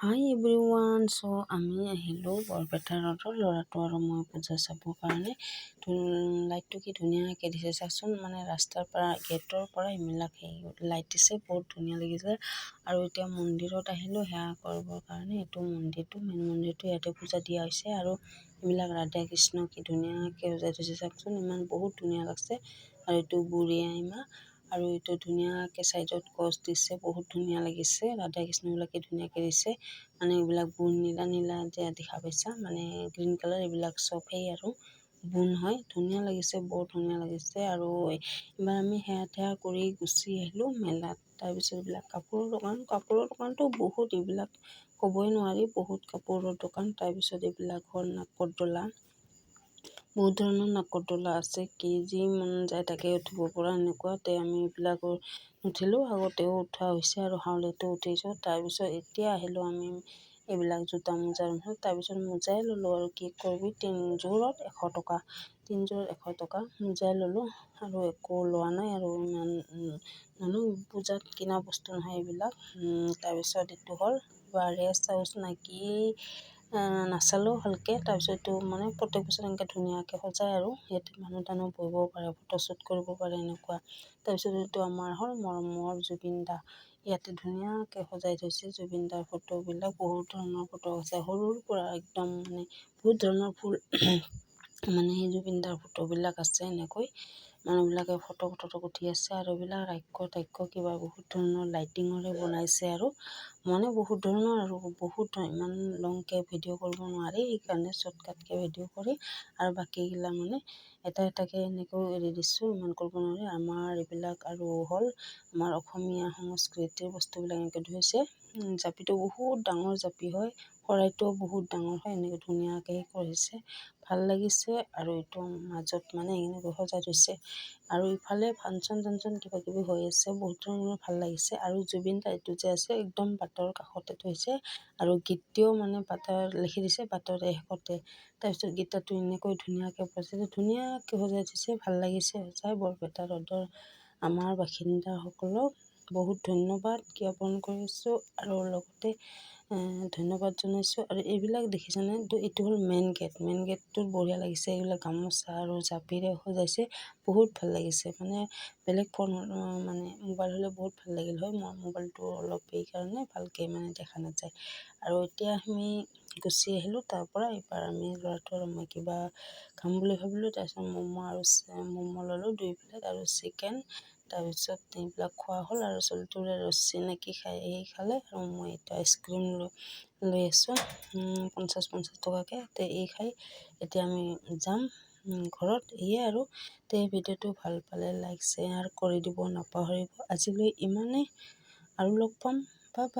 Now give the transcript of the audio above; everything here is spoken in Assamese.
হাই এভৰিৱান। আমি আহিলোঁ বৰপেটা ৰোডৰ ল'ৰাটো আৰু মই পূজা চাবৰ কাৰণে। লাইটটো কি ধুনীয়াকৈ দিছে চাচোন, মানে ৰাস্তাৰ পৰা গেটৰ পৰা এইবিলাক লাইট দিছে, বহুত ধুনীয়া লাগিছে। আৰু এতিয়া মন্দিৰত আহিলোঁ সেৱা কৰিবৰ কাৰণে। এইটো মন্দিৰটো মেইন মন্দিৰটো, ইয়াতে পূজা দিয়া হৈছে। আৰু এইবিলাক ৰাধা কৃষ্ণ কি ধুনীয়াকৈ সজাই থৈছে চাওকচোন, ইমান বহুত ধুনীয়া লাগছে। আৰু এইটো বুঢ়ী আইমা, আৰু এইটো ধুনীয়াকৈ চাইডত গছ দিছে, বহুত ধুনীয়া লাগিছে। ৰাধা কৃষ্ণবিলাকে ধুনীয়াকৈ দিছে, মানে এইবিলাক বুন নীলা নীলা যে দেখা পাইছা, মানে গ্ৰীণ কালাৰ, এইবিলাক চব সেই আৰু বুন হয়। ধুনীয়া লাগিছে, বহুত ধুনীয়া লাগিছে। আৰু এইবাৰ আমি সেৱা ঠেৱা কৰি গুচি আহিলোঁ মেলাত। তাৰপিছত এইবিলাক কাপোৰৰ দোকানটো বহুত, এইবিলাক ক'বই নোৱাৰি, বহুত কাপোৰৰ দোকান। তাৰপিছত এইবিলাক হ'ল নাকৰদলা, বহুত ধৰণৰ নাকৰদলা আছে, কি যি মন যায় তাকে উঠিব পৰা এনেকুৱাতে আমি এইবিলাকৰ নুঠিলোঁ। আগতেও উঠোৱা হৈছে আৰু হাউলিতো উঠিছোঁ। তাৰপিছত এতিয়া আহিলোঁ আমি এইবিলাক জোতা মোজাৰ। তাৰপিছত মোজাই ল'লোঁ, আৰু কি কৰিবি, 3যোৰত 100 টকা, 3যোৰত 100 টকা মোজাই ল'লোঁ। আৰু একো লোৱা নাই, আৰু ইমান নানো, পূজাত কিনা বস্তু নহয় এইবিলাক। তাৰপিছত এইটো হ'ল ৰেষ্ট হাউচ নাকি নাচালোঁ ভালকৈ। তাৰপিছত এইটো মানে প্ৰত্যেক বছৰ এনেকৈ ধুনীয়াকৈ সজায়, আৰু ইয়াতে মানুহ টানুহ বহিব পাৰে, ফটোশ্বুট কৰিব পাৰে এনেকুৱা। তাৰপিছত এইটো আমাৰ হ'ল মৰমৰ জুবিন দা, ইয়াতে ধুনীয়াকৈ সজাই থৈছে জুবিন দাৰ ফটোবিলাক। বহুত ধৰণৰ ফটো আছে, সৰুৰ পৰা একদম মানে বহুত ধৰণৰ ফুল মানে সেই জুবিন দাৰ ফটোবিলাক আছে। এনেকৈ মানুহবিলাকে ফটো উঠি আছে। আৰু এইবিলাক ৰাক্ষ কিবা বহুত ধৰণৰ লাইটিঙৰে বনাইছে, আৰু মানে বহুত ধৰণৰ, আৰু বহুত ইমান লংকৈ ভিডিঅ' কৰিব নোৱাৰি, সেইকাৰণে শ্বৰ্টকাটকৈ ভিডিঅ' কৰি আৰু বাকীগিলা মানে এটাকৈ এনেকৈ এৰি দিছোঁ, ইমান কৰিব নোৱাৰি। আমাৰ এইবিলাক আৰু হ'ল আমাৰ অসমীয়া সংস্কৃতিৰ বস্তুবিলাক এনেকৈ থৈছে। জাপিটো বহুত ডাঙৰ জাপি হয়, শৰাইটোও বহুত ডাঙৰ হয়, এনেকৈ ধুনীয়াকৈ কৰিছে, ভাল লাগিছে। আৰু এইটো মাজত মানে এনেকৈ সজাই থৈছে। আৰু ইফালে ফাংচন চাংচন কিবা কিবি হৈ আছে, বহুত ধৰণৰ ভাল লাগিছে। আৰু জুবিন দা এইটো যে আছে একদম বাটৰ কাষতে থৈছে, আৰু গীতটিও মানে বাটৰ লিখি দিছে, বাটৰ শেষতে। তাৰপিছত গীতটো এনেকৈ ধুনীয়াকৈ ধুনীয়াকৈ সজাই থৈছে, ভাল লাগিছে সজাই। বৰপেটা ৰোডৰ আমাৰ বাসিন্দাসকলক বহুত ধন্যবাদ জ্ঞাপন কৰিছোঁ, আৰু লগতে ধন্যবাদ জনাইছোঁ। আৰু এইবিলাক দেখিছেনে, এইটো হ'ল মেইন গেটটোত বঢ়িয়া লাগিছে। এইবিলাক গামোচা আৰু জাপিৰে সজাইছে, বহুত ভাল লাগিছে। মানে বেলেগ ফোন মানে মোবাইল হ'লে বহুত ভাল লাগিল হয়, মোৰ মোবাইলটো অলপ সেইকাৰণে ভালকৈ মানে দেখা নাযায়। আৰু এতিয়া আমি গুচি আহিলোঁ তাৰ পৰা। এইবাৰ আমি ল'ৰাটো আৰু মই কিবা খাম বুলি ভাবিলোঁ। তাৰপিছত ম'ম' ল'লোঁ 2 প্লেট, আৰু চিকেন। তাৰপিছত এইবিলাক খোৱা হ'ল, আৰু চলিটোৰে ৰছী নেকি খালে। আৰু মই এতিয়া আইচক্ৰীম লৈ আছোঁ 50 টকাকৈ। এই খাই এতিয়া আমি যাম ঘৰত। এয়ে আৰু ভিডিঅ'টো ভাল পালে লাইক শ্বেয়াৰ কৰি দিব নাপাহৰিব। আজিলৈ ইমানেই, আৰু লগ পাম, বাই বাই।